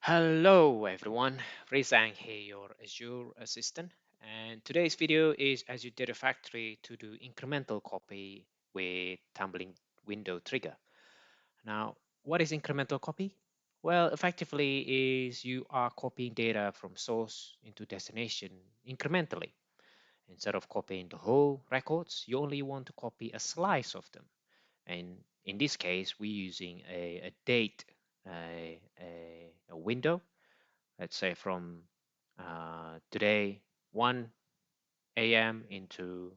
Hello everyone, Rizang here, your Azure assistant. And today's video is Azure Data Factory to do incremental copy with tumbling window trigger. Now, what is incremental copy? Well, effectively is you are copying data from source into destination incrementally. Instead of copying the whole records, you only want to copy a slice of them. And in this case, we're using a date, a window, let's say from today 1 a.m. into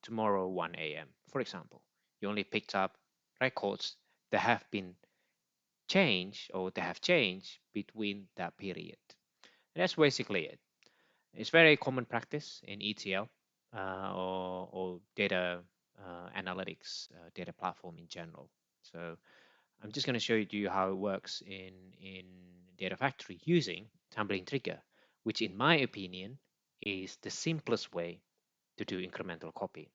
tomorrow 1 a.m. For example, you only picked up records that have been changed or that have changed between that period. And that's basically it. It's very common practice in ETL or data analytics, data platform in general. So I'm just going to show you how it works in Data Factory using tumbling trigger, which in my opinion is the simplest way to do incremental copy.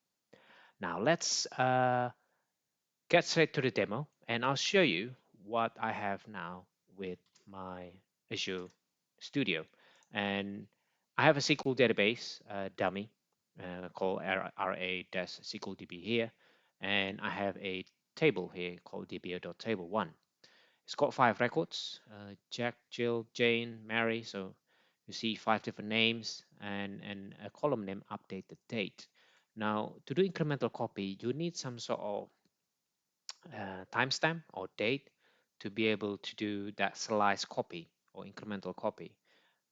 Now let's get straight to the demo and I'll show you what I have now with my Azure Studio. And I have a SQL database dummy called RA-SQLDB here, and I have a table here called dbo.table1. It's got 5 records, Jack, Jill, Jane, Mary. So you see 5 different names and a column name update the date. Now to do incremental copy, you need some sort of timestamp or date to be able to do that slice copy or incremental copy.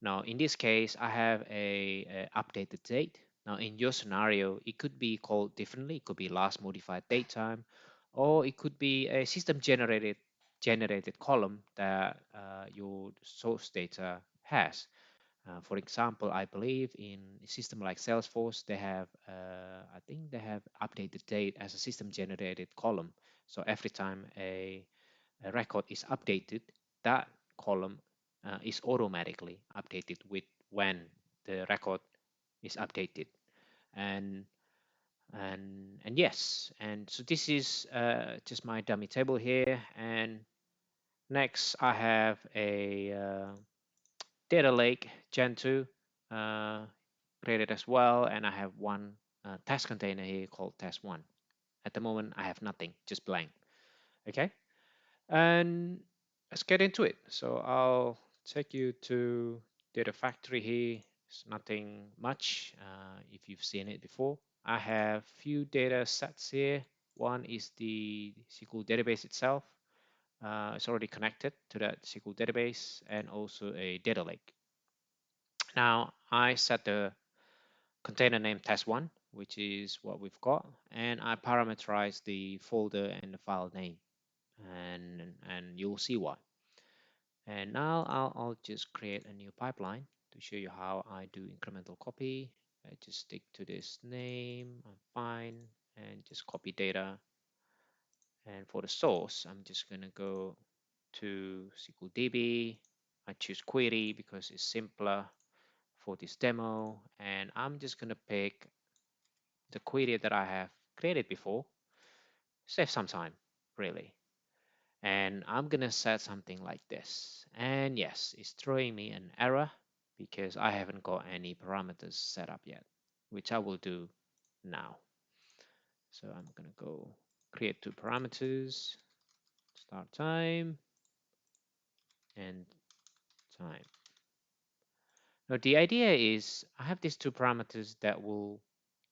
Now in this case, I have a updated date. Now in your scenario, it could be called differently. It could be last modified date time, or it could be a system generated column that your source data has. For example, I believe in a system like Salesforce, they have, I think they have updated date as a system generated column. So every time a record is updated, that column is automatically updated with when the record is updated. And and yes, and so this is just my dummy table here. And next, I have a data lake Gen 2 uh, created as well, and I have one test container here called test 1. At the moment, I have nothing, just blank. Okay, and let's get into it. So I'll take you to data factory here. It's nothing much if you've seen it before. I have few data sets here. One is the SQL database itself. It's already connected to that SQL database and also a data lake. Now I set the container name test1, which is what we've got, and I parameterize the folder and the file name, and you'll see why. And now I'll just create a new pipeline to show you how I do incremental copy. I just stick to this name, I'm fine, and just copy data. And for the source, I'm just gonna go to SQL DB. I choose query because it's simpler for this demo, and I'm just gonna pick the query that I have created before. Save some time, really. And I'm gonna set something like this. And yes, it's throwing me an error because I haven't got any parameters set up yet, which I will do now. So I'm gonna go create 2 parameters, start time and time. Now the idea is I have these 2 parameters that will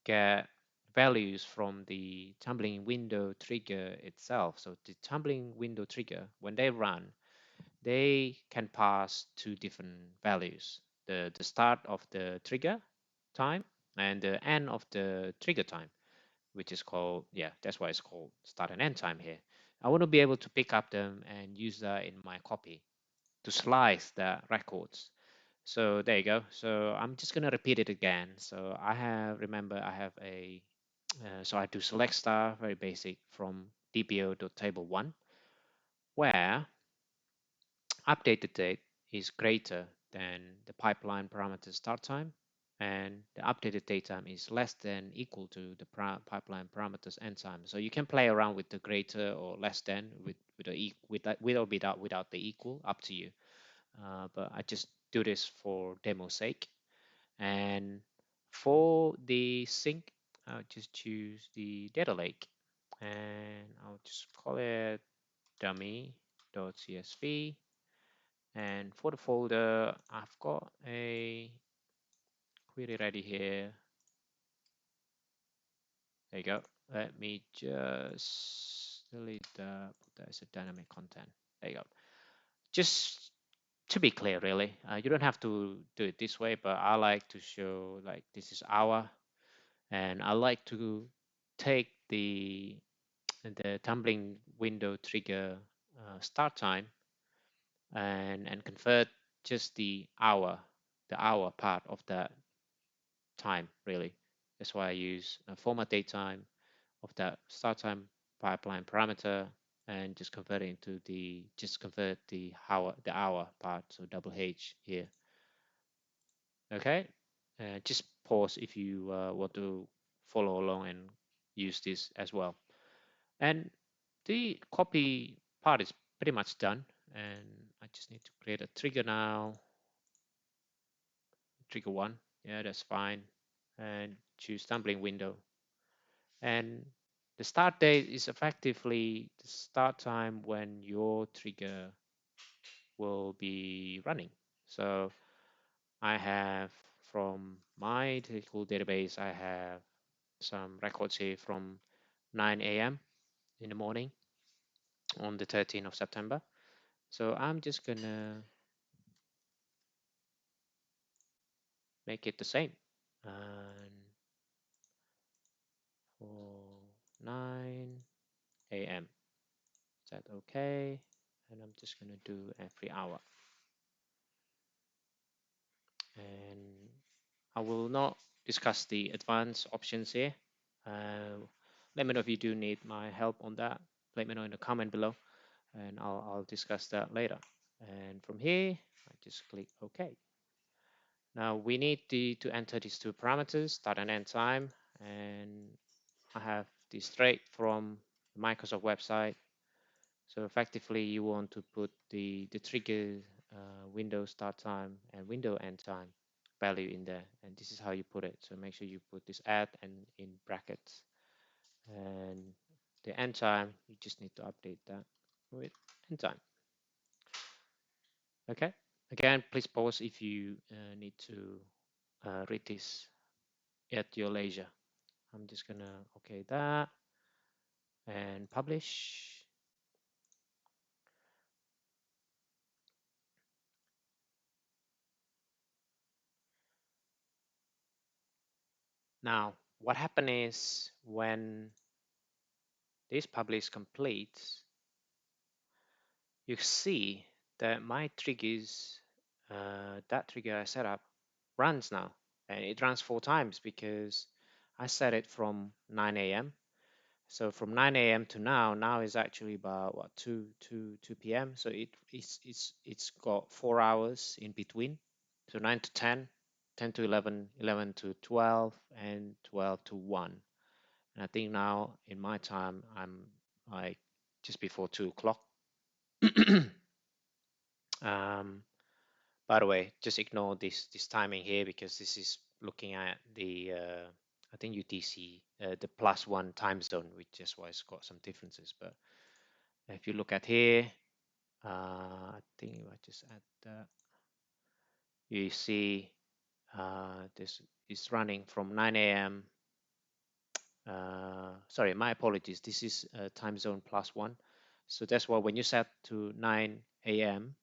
get values from the tumbling window trigger itself. So the tumbling window trigger, when they run, they can pass 2 different values: the start of the trigger time and the end of the trigger time, which is called, yeah, that's why it's called start and end time here. I want to be able to pick up them and use that in my copy to slice the records. So there you go. So I'm just gonna repeat it again. So I have, remember, I have a so I do select star, very basic, from dbo.table1, where updated date is greater than the pipeline parameter start time, and the updated date time is less than equal to the pipeline parameters end time. So you can play around with the greater or less than with or without the equal, up to you. but I just do this for demo sake. And for the sync, I'll just choose the data lake, and I'll just call it dummy.csv. And for the folder, I've got a query ready here. There you go. Let me just delete that, put that as a dynamic content. There you go. Just to be clear, really, you don't have to do it this way, but I like to show like this is our, and I like to take the tumbling window trigger start time and convert just the hour part of that time, really. That's why I use a format datetime of that start time pipeline parameter and just convert it into just convert the hour part, so double H here. Okay, just pause if you want to follow along and use this as well. And the copy part is pretty much done, and I just need to create a trigger now. Trigger 1, yeah, that's fine, and choose tumbling window. And the start date is effectively the start time when your trigger will be running. So I have, from my typical database, I have some records here from 9 a.m. in the morning on the 13th of September. So I'm just gonna make it the same. And for 9 a.m. Is that okay? And I'm just gonna do every hour. And I will not discuss the advanced options here. Let me know if you do need my help on that. Let me know in the comment below, and I'll discuss that later. And from here, I just click OK. Now we need to enter these two parameters, start and end time, and I have this straight from the Microsoft website. So effectively, you want to put the trigger window start time and window end time value in there, and this is how you put it. So make sure you put this add and in brackets, and the end time you just need to update that with end time. Okay. Again, please pause if you need to read this at your leisure. I'm just gonna okay that and publish. Now, what happens is when this publish completes, you see that my triggers, that trigger I set up, runs now, and it runs 4 times because I set it from 9 a.m. So from 9 a.m. to now is actually about what 2 p.m. So it's got 4 hours in between. So 9 to 10, 10 to 11, 11 to 12, and 12 to 1. And I think now in my time I'm like just before 2 o'clock. um, by the way, just ignore this timing here because this is looking at the I think UTC, the +1 time zone, which is why it's got some differences. But if you look at here, I think if I just add that, you see this is running from 9 a.m. Sorry, my apologies. This is time zone +1. So that's why when you set to 9 a.m.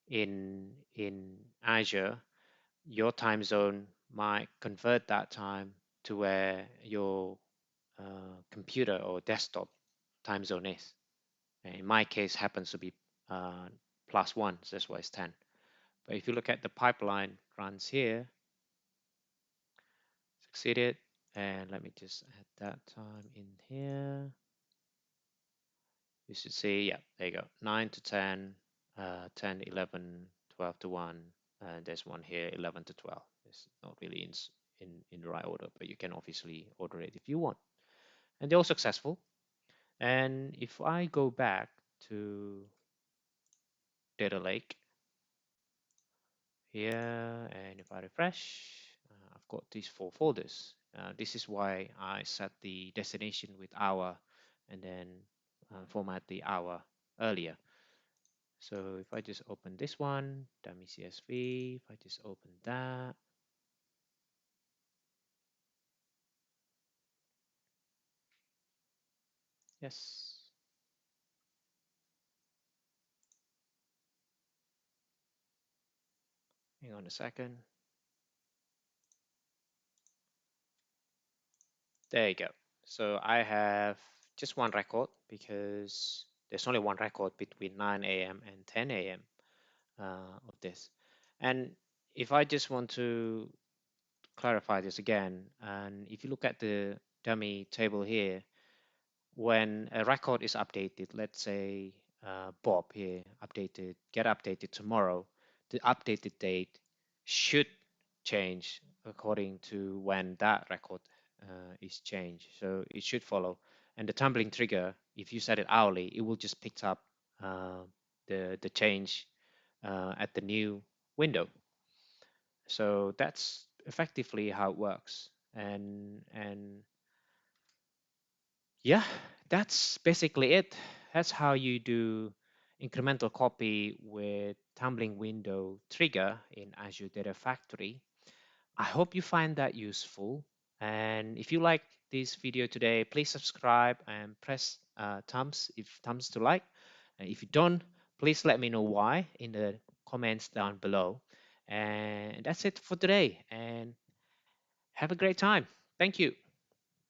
In Azure, your time zone might convert that time to where your computer or desktop time zone is. And in my case, happens to be +1, so that's why it's 10. But if you look at the pipeline runs here, succeeded, and let me just add that time in here. You should see, yeah, there you go, 9 to 10, 10, 11, 12 to 1, and there's one here, 11 to 12. It's not really in the right order, but you can obviously order it if you want. And they're all successful. And if I go back to data lake here, and if I refresh, I've got these 4 folders. This is why I set the destination with hour and then format the hour earlier. So if I just open this one, dummy CSV, if I just open that, yes, hang on a second. There you go. So I have just one record because there's only one record between 9 a.m. and 10 a.m. Of this. And if I just want to clarify this again, and if you look at the dummy table here, when a record is updated, let's say Bob here updated, get updated tomorrow, the updated date should change according to when that record is changed. So it should follow. And the tumbling trigger, if you set it hourly, it will just pick up the change at the new window. So that's effectively how it works. And yeah, that's basically it. That's how you do incremental copy with tumbling window trigger in Azure Data Factory. I hope you find that useful. And if you like this video today, please subscribe and press thumbs to like. And if you don't, please let me know why in the comments down below. And that's it for today. And have a great time. Thank you.